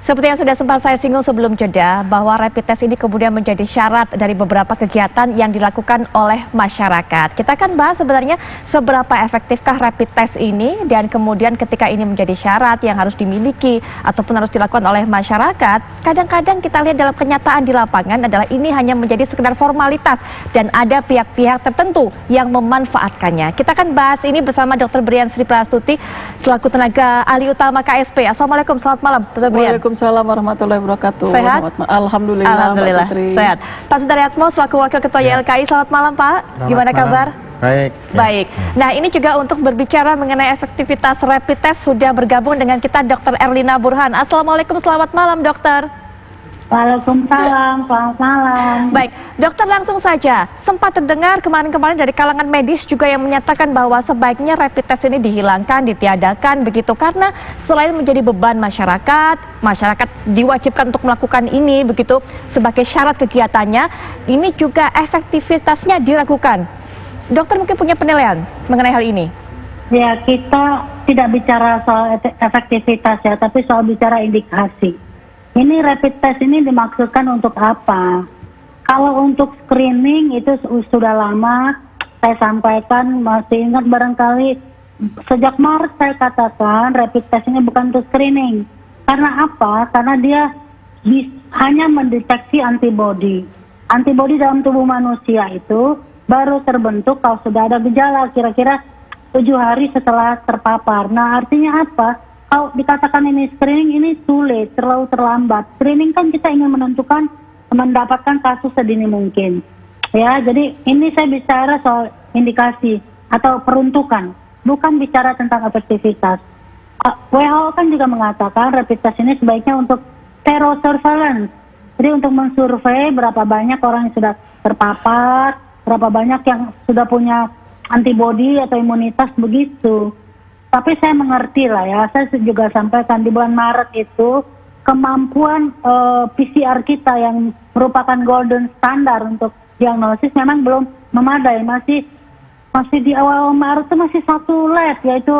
Seperti yang sudah sempat saya singgung sebelum jeda, bahwa rapid test ini kemudian menjadi syarat dari beberapa kegiatan yang dilakukan oleh masyarakat. Kita akan bahas sebenarnya seberapa efektifkah rapid test ini, dan kemudian ketika ini menjadi syarat yang harus dimiliki ataupun harus dilakukan oleh masyarakat, kadang-kadang kita lihat dalam kenyataan di lapangan adalah ini hanya menjadi sekedar formalitas dan ada pihak-pihak tertentu yang memanfaatkannya. Kita akan bahas ini bersama Dr. Brian Sri Prastuti selaku tenaga ahli utama KSP. Assalamualaikum, selamat malam Dr. Brian. Waalaikumsalam warahmatullahi wabarakatuh. Sehat? Alhamdulillah. Alhamdulillah, sehat. Pak Sudaryatmo selaku Wakil Ketua YLKI, selamat malam Pak. Gimana kabar? Baik. Baik. Nah, ini juga untuk berbicara mengenai efektivitas rapid test sudah bergabung dengan kita Dr. Erlina Burhan. Assalamualaikum, selamat malam dokter. Waalaikumsalam, selamat malam. Baik, dokter, langsung saja. Sempat terdengar kemarin-kemarin dari kalangan medis juga yang menyatakan bahwa sebaiknya rapid test ini dihilangkan, ditiadakan begitu, karena selain menjadi beban masyarakat diwajibkan untuk melakukan ini begitu sebagai syarat kegiatannya, ini juga efektivitasnya diragukan. Dokter mungkin punya penilaian mengenai hal ini? Ya, kita tidak bicara soal efektivitas ya, tapi soal bicara indikasi. Ini rapid test ini dimaksudkan untuk apa? Kalau untuk screening itu sudah lama saya sampaikan, masih ingat barangkali sejak Maret saya katakan rapid test ini bukan untuk screening. Karena apa? Karena dia hanya mendeteksi antibodi. Antibodi dalam tubuh manusia itu baru terbentuk kalau sudah ada gejala, kira-kira 7 hari setelah terpapar. Nah, artinya apa? Kalau dikatakan ini screening, ini sulit, terlalu terlambat. Screening kan kita ingin mendapatkan kasus sedini mungkin. Ya, jadi ini saya bicara soal indikasi atau peruntukan, bukan bicara tentang efektivitas. WHO kan juga mengatakan rapid test ini sebaiknya untuk serosurveillance. Jadi untuk mensurvei berapa banyak orang yang sudah terpapar, berapa banyak yang sudah punya antibodi atau imunitas begitu. Tapi saya mengerti lah ya, saya juga sampaikan di bulan Maret itu kemampuan PCR kita yang merupakan golden standar untuk diagnosis memang belum memadai, masih di awal Maret itu masih 1 lab, yaitu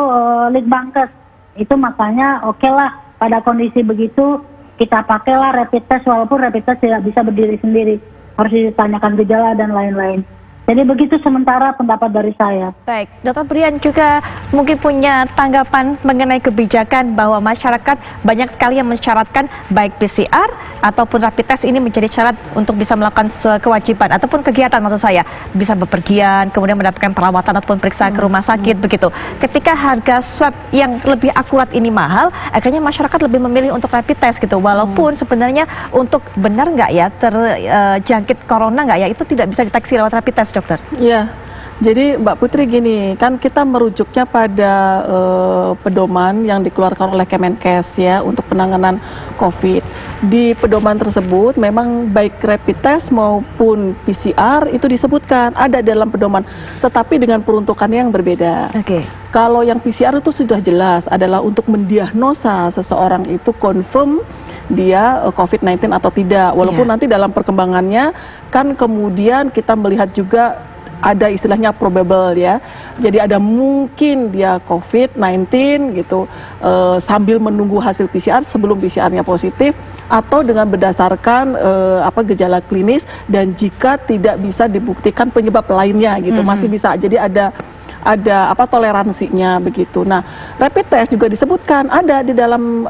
Litbangkes. Itu makanya oke lah pada kondisi begitu kita pakailah rapid test, walaupun rapid test tidak bisa berdiri sendiri, harus ditanyakan gejala dan lain-lain. Jadi begitu sementara pendapat dari saya. Baik, Dr. Brian juga mungkin punya tanggapan mengenai kebijakan bahwa masyarakat banyak sekali yang mensyaratkan baik PCR ataupun rapid test ini menjadi syarat untuk bisa melakukan kewajiban ataupun kegiatan, maksud saya bisa bepergian, kemudian mendapatkan perawatan ataupun periksa ke rumah sakit begitu. Ketika harga swab yang lebih akurat ini mahal, akhirnya masyarakat lebih memilih untuk rapid test gitu. Walaupun sebenarnya untuk benar nggak ya terjangkit corona nggak ya, itu tidak bisa deteksi lewat rapid test, dokter? Iya, jadi Mbak Putri gini, kan kita merujuknya pada pedoman yang dikeluarkan oleh Kemenkes ya untuk penanganan COVID. Di pedoman tersebut memang baik rapid test maupun PCR itu disebutkan ada dalam pedoman, tetapi dengan peruntukan yang berbeda. Oke. Kalau yang PCR itu sudah jelas adalah untuk mendiagnosa seseorang itu confirm dia COVID-19 atau tidak. Walaupun nanti dalam perkembangannya kan kemudian kita melihat juga ada istilahnya probable ya. Jadi ada mungkin dia COVID-19 gitu sambil menunggu hasil PCR sebelum PCR-nya positif, atau dengan berdasarkan gejala klinis, dan jika tidak bisa dibuktikan penyebab lainnya gitu masih bisa. Jadi ada toleransinya begitu. Nah, rapid test juga disebutkan ada di dalam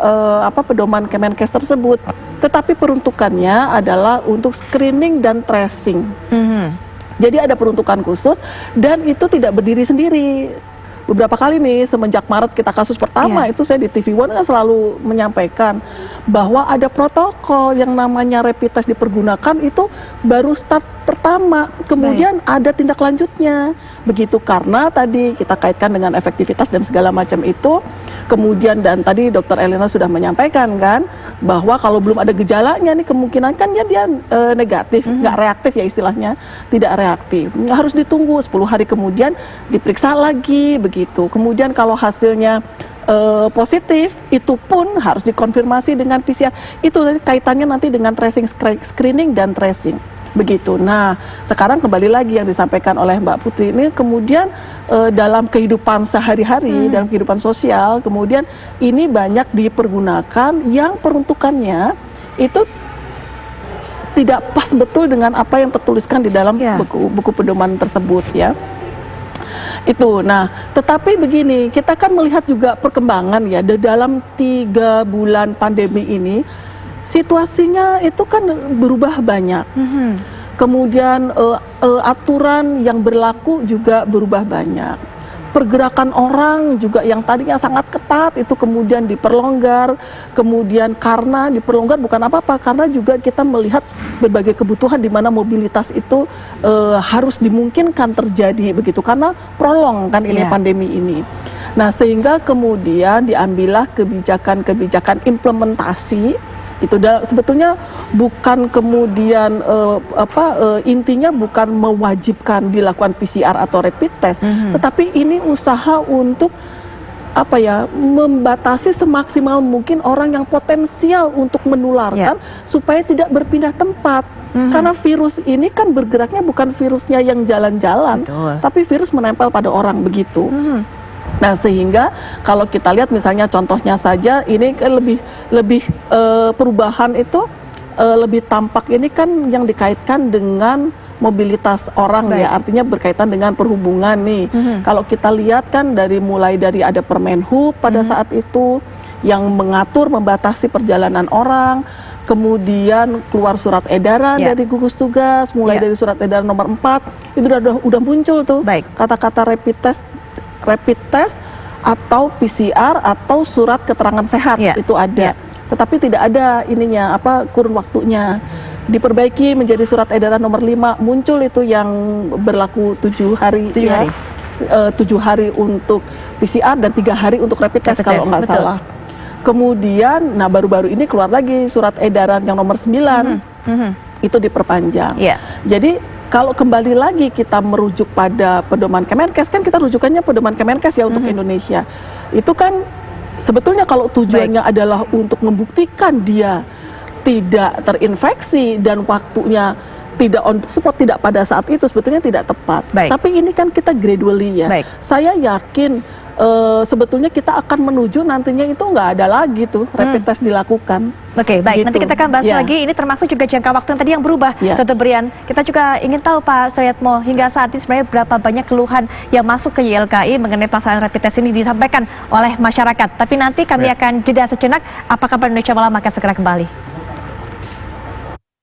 pedoman Kemenkes tersebut, tetapi peruntukannya adalah untuk screening dan tracing. Jadi ada peruntukan khusus dan itu tidak berdiri sendiri. Beberapa kali nih semenjak Maret kita kasus pertama itu saya di TV One kan selalu menyampaikan bahwa ada protokol yang namanya rapid test dipergunakan itu baru start pertama, kemudian ada tindak lanjutnya begitu, karena tadi kita kaitkan dengan efektivitas dan segala macam itu. Kemudian dan tadi Dr. Elena sudah menyampaikan kan bahwa kalau belum ada gejalanya nih kemungkinan kan dia negatif, nggak reaktif ya istilahnya, tidak reaktif, harus ditunggu 10 hari kemudian diperiksa lagi begitu. Kemudian kalau hasilnya positif, itu pun harus dikonfirmasi dengan PCR. Itu kaitannya nanti dengan tracing, screening dan tracing. Begitu. Nah, sekarang kembali lagi yang disampaikan oleh Mbak Putri ini, kemudian dalam kehidupan sehari-hari, dalam kehidupan sosial, kemudian ini banyak dipergunakan yang peruntukannya itu tidak pas betul dengan apa yang tertuliskan di dalam buku pedoman tersebut ya. Itu. Nah, tetapi begini, kita kan melihat juga perkembangan ya dalam 3 bulan pandemi ini. Situasinya itu kan berubah banyak. Kemudian aturan yang berlaku juga berubah banyak. Pergerakan orang juga yang tadinya sangat ketat itu kemudian diperlonggar. Kemudian karena diperlonggar bukan apa-apa, karena juga kita melihat berbagai kebutuhan di mana mobilitas itu harus dimungkinkan terjadi begitu, karena prolong kan ini pandemi ini. Nah, sehingga kemudian diambillah kebijakan-kebijakan implementasi. Itu sebetulnya bukan kemudian intinya bukan mewajibkan dilakukan PCR atau rapid test, tetapi ini usaha untuk membatasi semaksimal mungkin orang yang potensial untuk menularkan supaya tidak berpindah tempat. Karena virus ini kan bergeraknya bukan virusnya yang jalan-jalan, tapi virus menempel pada orang begitu. Nah, sehingga kalau kita lihat misalnya contohnya saja ini kan lebih perubahan itu lebih tampak ini kan yang dikaitkan dengan mobilitas orang ya, artinya berkaitan dengan perhubungan nih. Kalau kita lihat kan mulai dari ada Permenhub pada saat itu yang mengatur membatasi perjalanan orang, kemudian keluar surat edaran dari gugus tugas, mulai dari surat edaran nomor 4 itu udah muncul tuh kata-kata rapid test atau PCR atau surat keterangan sehat itu ada. Tetapi tidak ada ininya kurun waktunya. Diperbaiki menjadi surat edaran nomor 5, muncul itu yang berlaku 7 hari. 7 hari untuk PCR dan 3 hari untuk rapid test kalau nggak salah. Kemudian baru-baru ini keluar lagi surat edaran yang nomor 9. Itu diperpanjang. Jadi kalau kembali lagi kita merujuk pada pedoman Kemenkes, kan kita rujukannya pedoman Kemenkes ya untuk Indonesia. Itu kan sebetulnya kalau tujuannya adalah untuk membuktikan dia tidak terinfeksi dan waktunya tidak on the spot, tidak pada saat itu, sebetulnya tidak tepat. Tapi ini kan kita gradually ya. Saya yakin sebetulnya kita akan menuju nantinya itu nggak ada lagi tuh rapid test dilakukan. Oke, baik. Nanti kita akan bahas lagi. Ini termasuk juga jangka waktu yang tadi yang berubah. Dr. Brian, kita juga ingin tahu Pak Soeatmo, hingga saat ini sebenarnya berapa banyak keluhan yang masuk ke YLKI mengenai pelaksanaan rapid test ini disampaikan oleh masyarakat. Tapi nanti kami akan jeda sejenak. Apakah Indonesia Malam akan segera kembali?